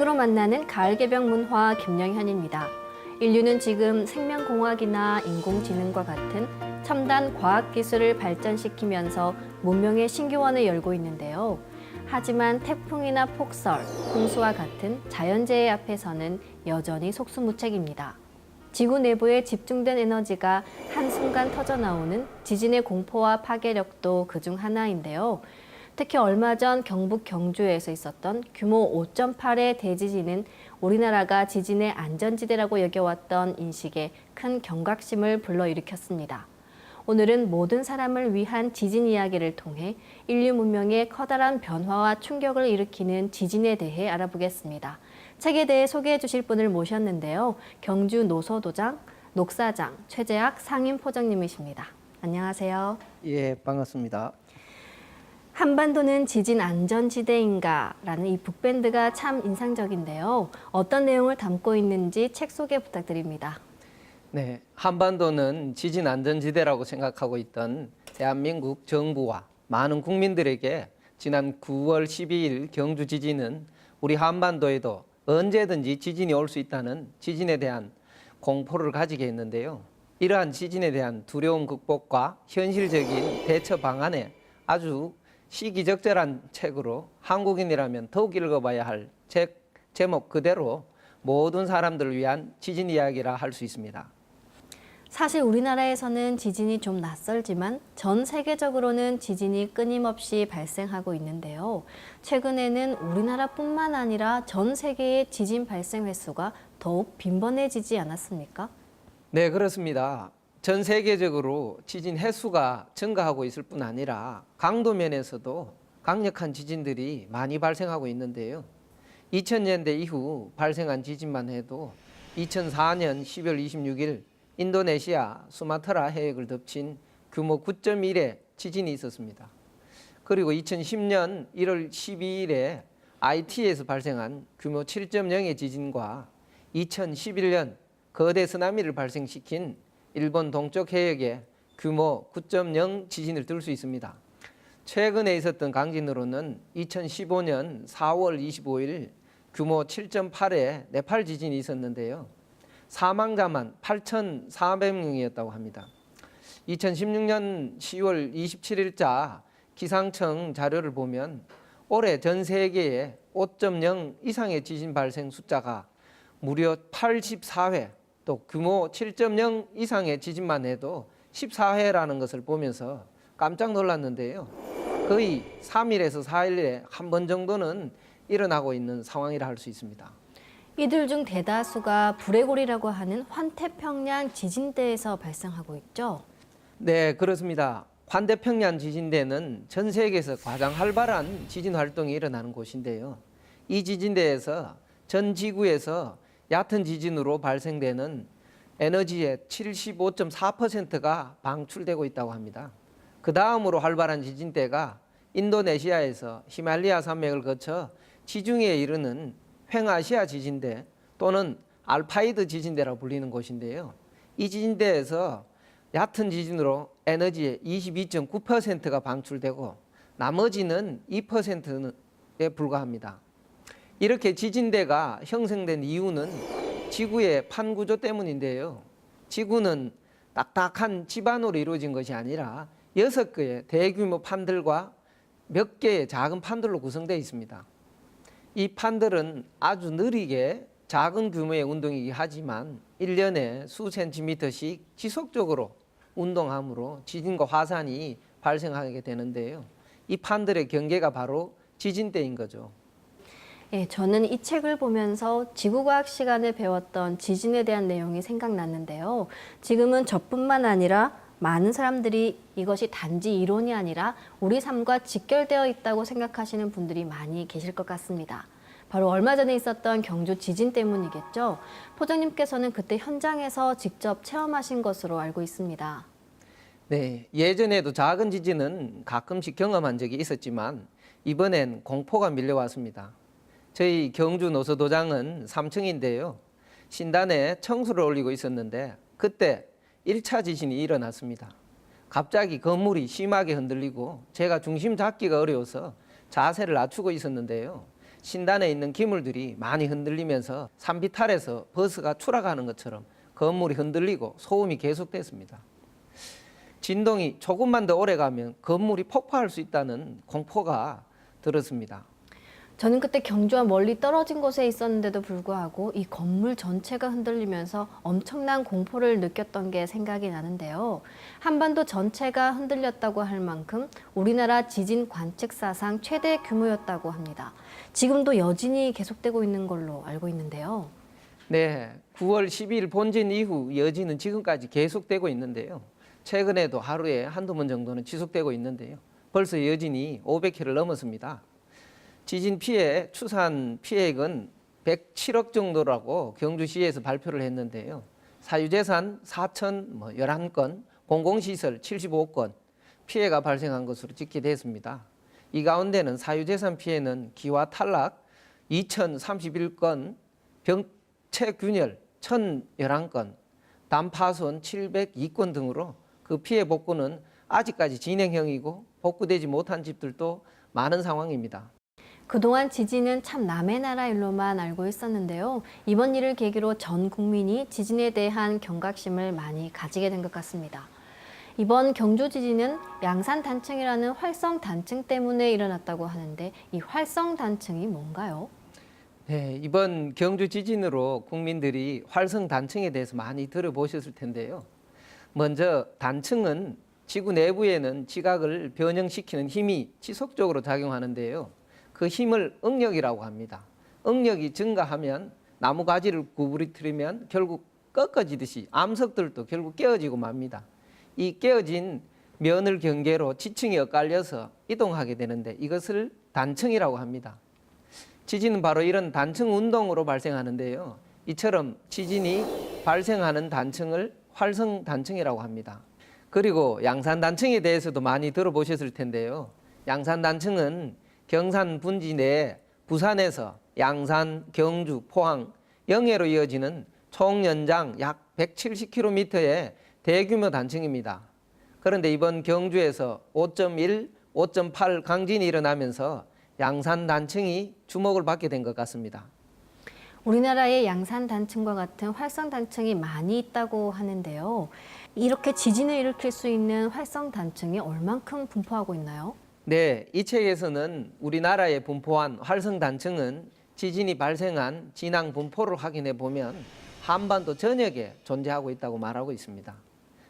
책으로 만나는 가을 개병 문화 김영현입니다. 인류는 지금 생명공학이나 인공지능과 같은 첨단 과학기술을 발전시키면서 문명의 신기원을 열고 있는데요. 하지만 태풍이나 폭설, 홍수와 같은 자연재해 앞에서는 여전히 속수무책입니다. 지구 내부에 집중된 에너지가 한순간 터져나오는 지진의 공포와 파괴력도 그중 하나인데요. 특히 얼마 전 경북 경주에서 있었던 규모 5.8의 대지진은 우리나라가 지진의 안전지대라고 여겨왔던 인식에 큰 경각심을 불러일으켰습니다. 오늘은 모든 사람을 위한 지진 이야기를 통해 인류 문명의 커다란 변화와 충격을 일으키는 지진에 대해 알아보겠습니다. 책에 대해 소개해 주실 분을 모셨는데요. 경주 노소도장, 녹사장, 최재학 상임포장님이십니다. 안녕하세요. 예, 반갑습니다. 한반도는 지진 안전지대인가? 라는 이 북밴드가 참 인상적인데요. 어떤 내용을 담고 있는지 책 소개 부탁드립니다. 네, 한반도는 지진 안전지대라고 생각하고 있던 대한민국 정부와 많은 국민들에게 지난 9월 12일 경주 지진은 우리 한반도에도 언제든지 지진이 올 수 있다는 지진에 대한 공포를 가지게 했는데요. 이러한 지진에 대한 두려움 극복과 현실적인 대처 방안에 아주 시기적절한 책으로 한국인이라면 더욱 읽어봐야 할 책 제목 그대로 모든 사람들을 위한 지진 이야기라 할 수 있습니다. 사실 우리나라에서는 지진이 좀 낯설지만 전 세계적으로는 지진이 끊임없이 발생하고 있는데요. 최근에는 우리나라뿐만 아니라 전 세계의 지진 발생 횟수가 더욱 빈번해지지 않았습니까? 네, 그렇습니다. 전 세계적으로 지진 횟수가 증가하고 있을 뿐 아니라 강도 면에서도 강력한 지진들이 많이 발생하고 있는데요. 2000년대 이후 발생한 지진만 해도 2004년 10월 26일 인도네시아 수마트라 해역을 덮친 규모 9.1의 지진이 있었습니다. 그리고 2010년 1월 12일에 IT에서 발생한 규모 7.0의 지진과 2011년 거대 쓰나미를 발생시킨 일본 동쪽 해역의 규모 9.0 지진을 들 수 있습니다. 최근에 있었던 강진으로는 2015년 4월 25일 규모 7.8의 네팔 지진이 있었는데요. 사망자만 8,400명이었다고 합니다. 2016년 10월 27일자 기상청 자료를 보면 올해 전 세계에 5.0 이상의 지진 발생 숫자가 무려 84회, 또 규모 7.0 이상의 지진만 해도 14회라는 것을 보면서 깜짝 놀랐는데요. 거의 3일에서 4일에 한 번 정도는 일어나고 있는 상황이라 할 수 있습니다. 이들 중 대다수가 불레골이라고 하는 환태평양 지진대에서 발생하고 있죠? 네, 그렇습니다. 환태평양 지진대는 전 세계에서 가장 활발한 지진 활동이 일어나는 곳인데요. 이 지진대에서 전 지구에서 얕은 지진으로 발생되는 에너지의 75.4%가 방출되고 있다고 합니다. 그 다음으로 활발한 지진대가 인도네시아에서 히말라야 산맥을 거쳐 지중해에 이르는 횡아시아 지진대 또는 알파이드 지진대라고 불리는 곳인데요. 이 지진대에서 얕은 지진으로 에너지의 22.9%가 방출되고 나머지는 2%에 불과합니다. 이렇게 지진대가 형성된 이유는 지구의 판 구조 때문인데요. 지구는 딱딱한 지반으로 이루어진 것이 아니라 6개의 대규모 판들과 몇 개의 작은 판들로 구성되어 있습니다. 이 판들은 아주 느리게 작은 규모의 운동이긴 하지만 1년에 수 센티미터씩 지속적으로 운동함으로 지진과 화산이 발생하게 되는데요. 이 판들의 경계가 바로 지진대인 거죠. 예, 저는 이 책을 보면서 지구과학 시간에 배웠던 지진에 대한 내용이 생각났는데요. 지금은 저뿐만 아니라 많은 사람들이 이것이 단지 이론이 아니라 우리 삶과 직결되어 있다고 생각하시는 분들이 많이 계실 것 같습니다. 바로 얼마 전에 있었던 경주 지진 때문이겠죠. 포장님께서는 그때 현장에서 직접 체험하신 것으로 알고 있습니다. 네, 예전에도 작은 지진은 가끔씩 경험한 적이 있었지만 이번엔 공포가 밀려왔습니다. 저희 경주 노소도장은 3층인데요. 신단에 청수를 올리고 있었는데 그때 1차 지진이 일어났습니다. 갑자기 건물이 심하게 흔들리고 제가 중심 잡기가 어려워서 자세를 낮추고 있었는데요. 신단에 있는 기물들이 많이 흔들리면서 산비탈에서 버스가 추락하는 것처럼 건물이 흔들리고 소음이 계속됐습니다. 진동이 조금만 더 오래 가면 건물이 폭파할 수 있다는 공포가 들었습니다. 저는 그때 경주와 멀리 떨어진 곳에 있었는데도 불구하고 이 건물 전체가 흔들리면서 엄청난 공포를 느꼈던 게 생각이 나는데요. 한반도 전체가 흔들렸다고 할 만큼 우리나라 지진 관측사상 최대 규모였다고 합니다. 지금도 여진이 계속되고 있는 걸로 알고 있는데요. 네, 9월 12일 본진 이후 여진은 지금까지 계속되고 있는데요. 최근에도 하루에 한두 번 정도는 지속되고 있는데요. 벌써 여진이 500회를 넘었습니다. 지진 피해 추산 피해액은 107억 정도라고 경주시에서 발표를 했는데요. 사유재산 4,011건, 공공시설 75건 피해가 발생한 것으로 집계됐습니다. 이 가운데는 사유재산 피해는 기와 탈락 2,031건, 병체 균열 1,011건, 담 파손 702건 등으로 그 피해 복구는 아직까지 진행형이고 복구되지 못한 집들도 많은 상황입니다. 그동안 지진은 참 남의 나라 일로만 알고 있었는데요. 이번 일을 계기로 전 국민이 지진에 대한 경각심을 많이 가지게 된 것 같습니다. 이번 경주 지진은 양산 단층이라는 활성 단층 때문에 일어났다고 하는데 이 활성 단층이 뭔가요? 네, 이번 경주 지진으로 국민들이 활성 단층에 대해서 많이 들어보셨을 텐데요. 먼저 단층은 지구 내부에는 지각을 변형시키는 힘이 지속적으로 작용하는데요. 그 힘을 응력이라고 합니다. 응력이 증가하면 나무 가지를 구부러뜨리면 결국 꺾어지듯이 암석들도 결국 깨어지고 맙니다. 이 깨어진 면을 경계로 지층이 엇갈려서 이동하게 되는데 이것을 단층이라고 합니다. 지진은 바로 이런 단층 운동으로 발생하는데요. 이처럼 지진이 발생하는 단층을 활성 단층이라고 합니다. 그리고 양산 단층에 대해서도 많이 들어보셨을 텐데요. 양산 단층은 경산 분지 내에 부산에서 양산, 경주, 포항, 영해로 이어지는 총 연장 약 170km의 대규모 단층입니다. 그런데 이번 경주에서 5.1, 5.8 강진이 일어나면서 양산 단층이 주목을 받게 된 것 같습니다. 우리나라에 양산 단층과 같은 활성 단층이 많이 있다고 하는데요. 이렇게 지진을 일으킬 수 있는 활성 단층이 얼만큼 분포하고 있나요? 네, 이 책에서는 우리나라에 분포한 활성 단층은 지진이 발생한 진앙 분포를 확인해 보면 한반도 전역에 존재하고 있다고 말하고 있습니다.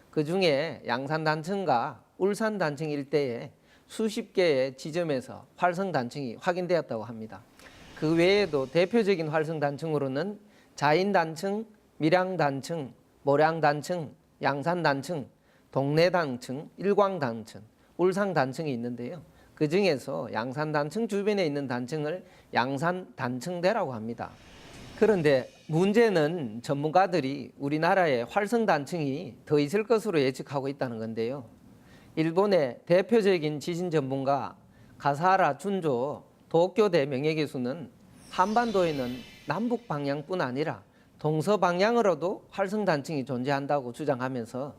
그 중에 양산 단층과 울산 단층 일대에 수십 개의 지점에서 활성 단층이 확인되었다고 합니다. 그 외에도 대표적인 활성 단층으로는 자인 단층, 밀양 단층, 모량 단층, 양산 단층, 동래 단층, 일광 단층, 울산 단층이 있는데요. 그 중에서 양산 단층 주변에 있는 단층을 양산 단층대라고 합니다. 그런데 문제는 전문가들이 우리나라에 활성 단층이 더 있을 것으로 예측하고 있다는 건데요. 일본의 대표적인 지진 전문가 가사하라 준조 도쿄대 명예교수는 한반도에는 남북 방향뿐 아니라 동서 방향으로도 활성 단층이 존재한다고 주장하면서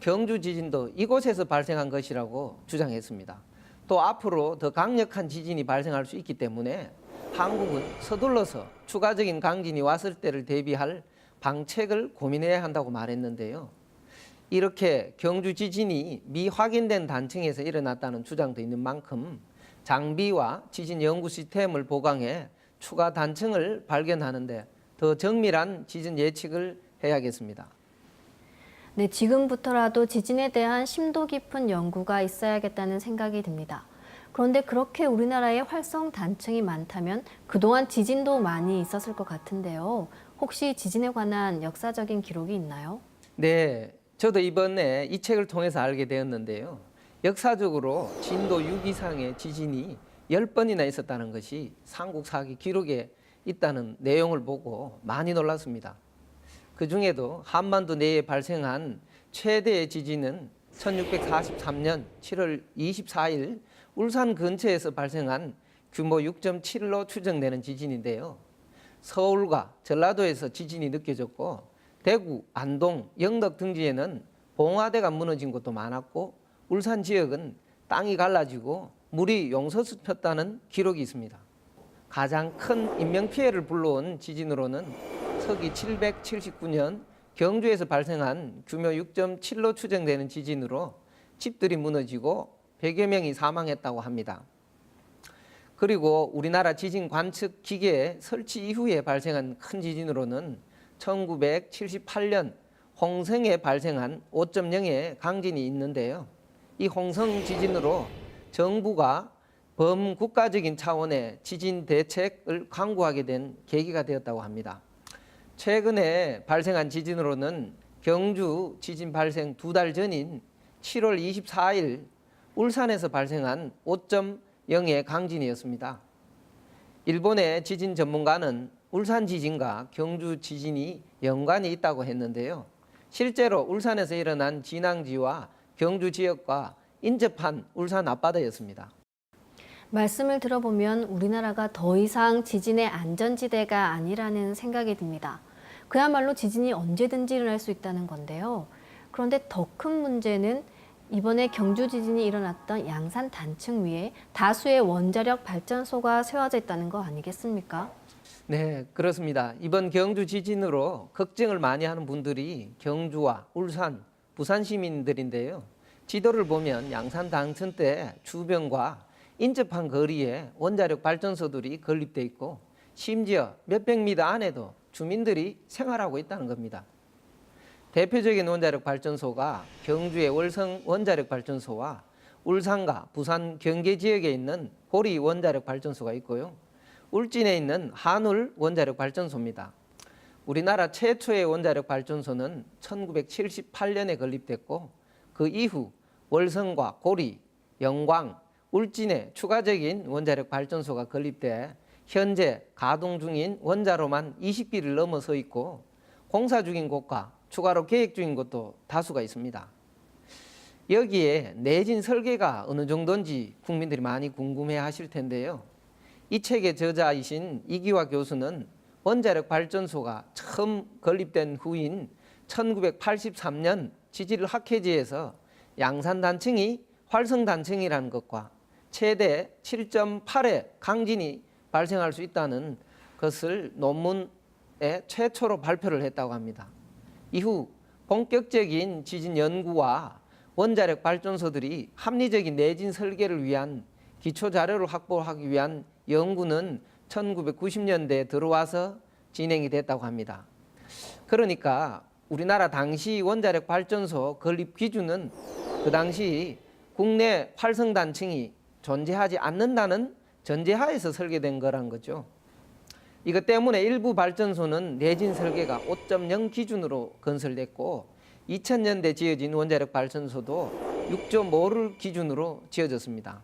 경주 지진도 이곳에서 발생한 것이라고 주장했습니다. 또 앞으로 더 강력한 지진이 발생할 수 있기 때문에 한국은 서둘러서 추가적인 강진이 왔을 때를 대비할 방책을 고민해야 한다고 말했는데요. 이렇게 경주 지진이 미확인된 단층에서 일어났다는 주장도 있는 만큼 장비와 지진 연구 시스템을 보강해 추가 단층을 발견하는데 더 정밀한 지진 예측을 해야겠습니다. 네, 지금부터라도 지진에 대한 심도 깊은 연구가 있어야겠다는 생각이 듭니다. 그런데 그렇게 우리나라에 활성 단층이 많다면 그동안 지진도 많이 있었을 것 같은데요. 혹시 지진에 관한 역사적인 기록이 있나요? 네, 저도 이번에 이 책을 통해서 알게 되었는데요. 역사적으로 진도 6 이상의 지진이 10번이나 있었다는 것이 삼국사기 기록에 있다는 내용을 보고 많이 놀랐습니다. 그 중에도 한반도 내에 발생한 최대의 지진은 1643년 7월 24일 울산 근처에서 발생한 규모 6.7로 추정되는 지진인데요. 서울과 전라도에서 지진이 느껴졌고 대구, 안동, 영덕 등지에는 봉화대가 무너진 곳도 많았고 울산 지역은 땅이 갈라지고 물이 용솟았다는 기록이 있습니다. 가장 큰 인명피해를 불러온 지진으로는 서기 779년 경주에서 발생한 규모 6.7로 추정되는 지진으로 집들이 무너지고 100여 명이 사망했다고 합니다. 그리고 우리나라 지진 관측 기계 설치 이후에 발생한 큰 지진으로는 1978년 홍성에 발생한 5.0의 강진이 있는데요. 이 홍성 지진으로 정부가 범국가적인 차원의 지진 대책을 강구하게 된 계기가 되었다고 합니다. 최근에 발생한 지진으로는 경주 지진 발생 2달 전인 7월 24일 울산에서 발생한 5.0의 강진이었습니다. 일본의 지진 전문가는 울산 지진과 경주 지진이 연관이 있다고 했는데요. 실제로 울산에서 일어난 진앙지와 경주 지역과 인접한 울산 앞바다였습니다. 말씀을 들어보면 우리나라가 더 이상 지진의 안전지대가 아니라는 생각이 듭니다. 그야말로 지진이 언제든지 일어날 수 있다는 건데요. 그런데 더 큰 문제는 이번에 경주 지진이 일어났던 양산 단층 위에 다수의 원자력 발전소가 세워져 있다는 거 아니겠습니까? 네, 그렇습니다. 이번 경주 지진으로 걱정을 많이 하는 분들이 경주와 울산, 부산 시민들인데요. 지도를 보면 양산 단층대 주변과 인접한 거리에 원자력 발전소들이 건립돼 있고 심지어 몇백 미터 안에도 주민들이 생활하고 있다는 겁니다. 대표적인 원자력 발전소가 경주의 월성 원자력 발전소와 울산과 부산 경계 지역에 있는 보리 원자력 발전소가 있고요. 울진에 있는 한울 원자력 발전소입니다. 우리나라 최초의 원자력 발전소는 1978년에 건립됐고 그 이후 월성과 고리, 영광, 울진에 추가적인 원자력 발전소가 건립돼 현재 가동 중인 원자로만 20기를 넘어서 있고 공사 중인 곳과 추가로 계획 중인 곳도 다수가 있습니다. 여기에 내진 설계가 어느 정도인지 국민들이 많이 궁금해 하실 텐데요. 이 책의 저자이신 이기화 교수는 원자력 발전소가 처음 건립된 후인 1983년 지질 학회지에서 양산 단층이 활성 단층이라는 것과 최대 7.8의 강진이 발생할 수 있다는 것을 논문에 최초로 발표를 했다고 합니다. 이후 본격적인 지진 연구와 원자력 발전소들이 합리적인 내진 설계를 위한 기초 자료를 확보하기 위한 연구는 1990년대에 들어와서 진행이 됐다고 합니다. 그러니까 우리나라 당시 원자력 발전소 건립 기준은 그 당시 국내 활성 단층이 존재하지 않는다는 전제하에서 설계된 거란 거죠. 이것 때문에 일부 발전소는 내진 설계가 5.0 기준으로 건설됐고 2000년대 지어진 원자력 발전소도 6.5를 기준으로 지어졌습니다.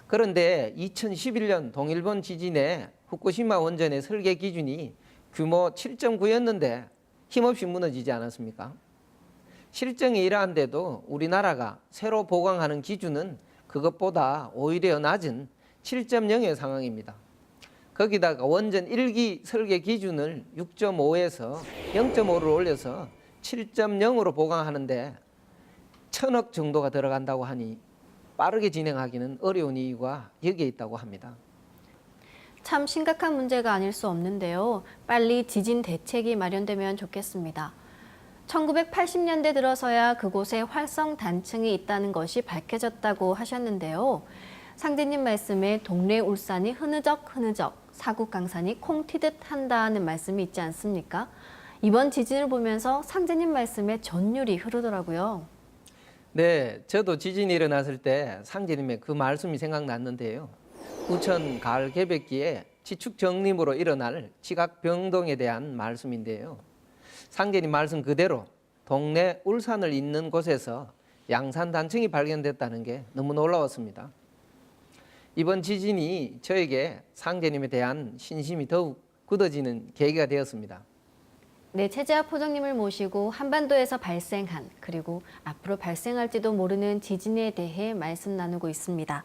그런데 2011년 동일본 지진에 후쿠시마 원전의 설계 기준이 규모 7.9였는데 힘없이 무너지지 않았습니까? 실정이 이러한데도 우리나라가 새로 보강하는 기준은 그것보다 오히려 낮은 7.0의 상황입니다. 거기다가 원전 1기 설계 기준을 6.5에서 0.5를 올려서 7.0으로 보강하는데 1,000억 정도가 들어간다고 하니 빠르게 진행하기는 어려운 이유가 여기에 있다고 합니다. 참 심각한 문제가 아닐 수 없는데요. 빨리 지진 대책이 마련되면 좋겠습니다. 1980년대 들어서야 그곳에 활성 단층이 있다는 것이 밝혀졌다고 하셨는데요. 상대님 말씀에 동래 울산이 흐느적 사국강산이 콩 튀듯 한다는 말씀이 있지 않습니까? 이번 지진을 보면서 상제님 말씀에 전율이 흐르더라고요. 네, 저도 지진이 일어났을 때 상제님의 그 말씀이 생각났는데요. 우천 가을 개백기에 지축 정림으로 일어날 지각병동에 대한 말씀인데요. 상제님 말씀 그대로 동네 울산을 잇는 곳에서 양산 단층이 발견됐다는 게 너무 놀라웠습니다. 이번 지진이 저에게 상제님에 대한 신심이 더욱 굳어지는 계기가 되었습니다. 네, 최재하 포정님을 모시고 한반도에서 발생한 그리고 앞으로 발생할지도 모르는 지진에 대해 말씀 나누고 있습니다.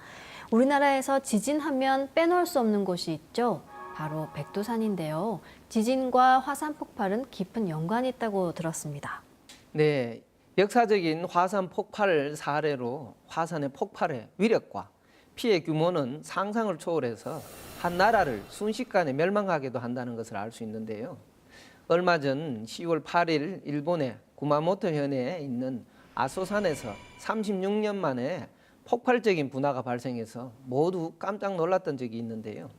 우리나라에서 지진하면 빼놓을 수 없는 곳이 있죠. 바로 백두산인데요. 지진과 화산 폭발은 깊은 연관이 있다고 들었습니다. 네, 역사적인 화산 폭발 사례로 화산의 폭발의 위력과 피해 규모는 상상을 초월해서 한 나라를 순식간에 멸망하게도 한다는 것을 알 수 있는데요. 얼마 전 10월 8일 일본의 구마모토 현에 있는 아소산에서 36년 만에 폭발적인 분화가 발생해서 모두 깜짝 놀랐던 적이 있는데요.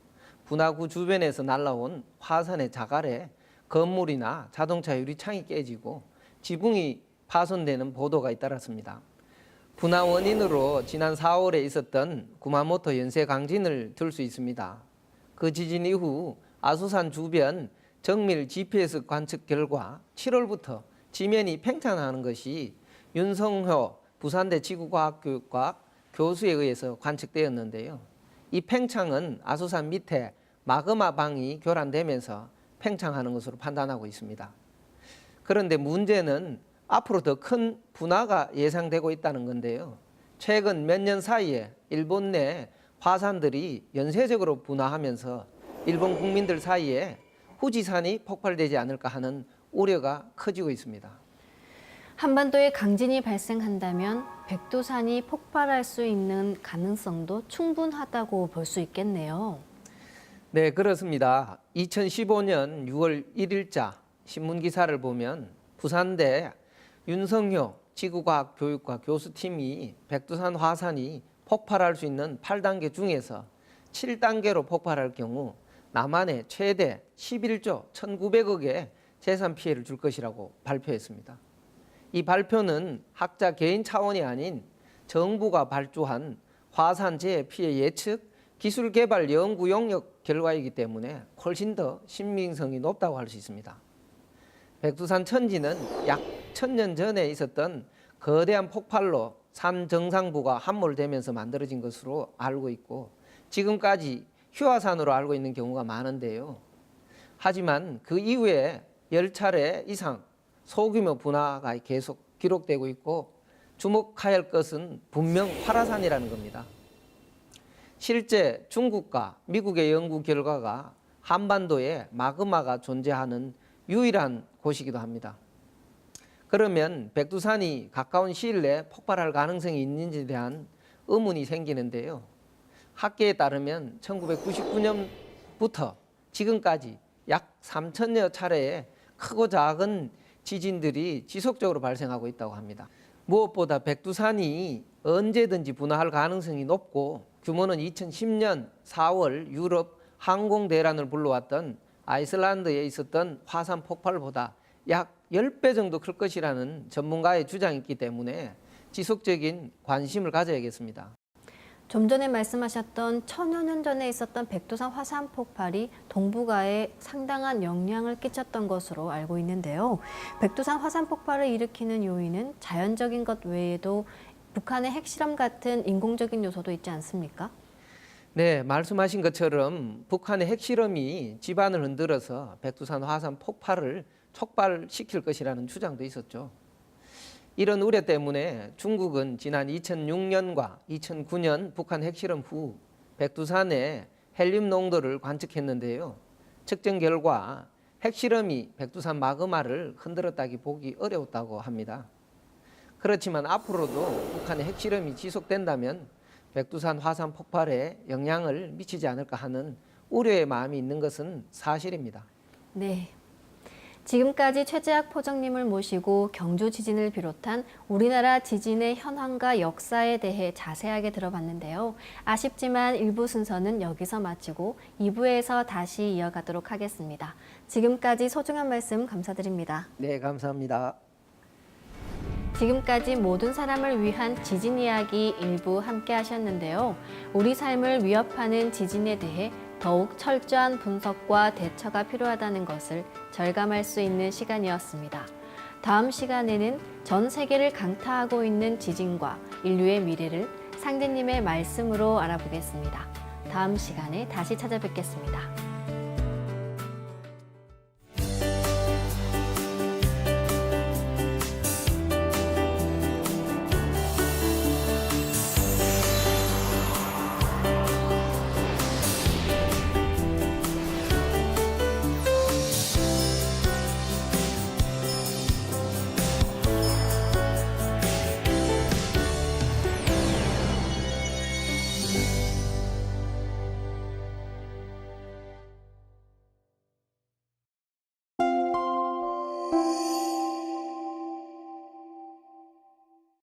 분화구 주변에서 날아온 화산의 자갈에 건물이나 자동차 유리창이 깨지고 지붕이 파손되는 보도가 잇따랐습니다. 분화 원인으로 지난 4월에 있었던 구마모토 연쇄 강진을 들 수 있습니다. 그 지진 이후 아소산 주변 정밀 GPS 관측 결과 7월부터 지면이 팽창하는 것이 윤성효 부산대 지구과학교육과 교수에 의해서 관측되었는데요. 이 팽창은 아소산 밑에 마그마 방이 교란되면서 팽창하는 것으로 판단하고 있습니다. 그런데 문제는 앞으로 더 큰 분화가 예상되고 있다는 건데요. 최근 몇 년 사이에 일본 내 화산들이 연쇄적으로 분화하면서 일본 국민들 사이에 후지산이 폭발되지 않을까 하는 우려가 커지고 있습니다. 한반도에 강진이 발생한다면 백두산이 폭발할 수 있는 가능성도 충분하다고 볼 수 있겠네요. 네, 그렇습니다. 2015년 6월 1일자 신문기사를 보면 부산대 윤성효 지구과학교육과 교수팀이 백두산 화산이 폭발할 수 있는 8단계 중에서 7단계로 폭발할 경우 남한에 최대 11조 1,900억의 재산 피해를 줄 것이라고 발표했습니다. 이 발표는 학자 개인 차원이 아닌 정부가 발주한 화산 재해 피해 예측 기술 개발 연구 용역 결과이기 때문에 훨씬 더 신빙성이 높다고 할 수 있습니다. 백두산 천지는 약 1000년 전에 있었던 거대한 폭발로 산 정상부가 함몰되면서 만들어진 것으로 알고 있고 지금까지 휴화산으로 알고 있는 경우가 많은데요. 하지만 그 이후에 10차례 이상 소규모 분화가 계속 기록되고 있고 주목해야 할 것은 분명 활화산이라는 겁니다. 실제 중국과 미국의 연구 결과가 한반도에 마그마가 존재하는 유일한 곳이기도 합니다. 그러면 백두산이 가까운 시일 내에 폭발할 가능성이 있는지에 대한 의문이 생기는데요. 학계에 따르면 1999년부터 지금까지 약 3,000여 차례의 크고 작은 지진들이 지속적으로 발생하고 있다고 합니다. 무엇보다 백두산이 언제든지 분화할 가능성이 높고 규모는 2010년 4월 유럽 항공대란을 불러왔던 아이슬란드에 있었던 화산 폭발보다 약 10배 정도 클 것이라는 전문가의 주장이 있기 때문에 지속적인 관심을 가져야겠습니다. 좀 전에 말씀하셨던 1000여 년 전에 있었던 백두산 화산 폭발이 동북아에 상당한 영향을 끼쳤던 것으로 알고 있는데요. 백두산 화산 폭발을 일으키는 요인은 자연적인 것 외에도 북한의 핵실험 같은 인공적인 요소도 있지 않습니까? 네, 말씀하신 것처럼 북한의 핵실험이 집안을 흔들어서 백두산 화산 폭발을 촉발시킬 것이라는 주장도 있었죠. 이런 우려 때문에 중국은 지난 2006년과 2009년 북한 핵실험 후 백두산의 헬륨 농도를 관측했는데요. 측정 결과 핵실험이 백두산 마그마를 흔들었다기 보기 어려웠다고 합니다. 그렇지만 앞으로도 북한의 핵실험이 지속된다면 백두산 화산 폭발에 영향을 미치지 않을까 하는 우려의 마음이 있는 것은 사실입니다. 네. 지금까지 최재학 포정님을 모시고 경주 지진을 비롯한 우리나라 지진의 현황과 역사에 대해 자세하게 들어봤는데요. 아쉽지만 1부 순서는 여기서 마치고 2부에서 다시 이어가도록 하겠습니다. 지금까지 소중한 말씀 감사드립니다. 네, 감사합니다. 지금까지 모든 사람을 위한 지진 이야기 일부 함께 하셨는데요. 우리 삶을 위협하는 지진에 대해 더욱 철저한 분석과 대처가 필요하다는 것을 절감할 수 있는 시간이었습니다. 다음 시간에는 전 세계를 강타하고 있는 지진과 인류의 미래를 상제님의 말씀으로 알아보겠습니다. 다음 시간에 다시 찾아뵙겠습니다.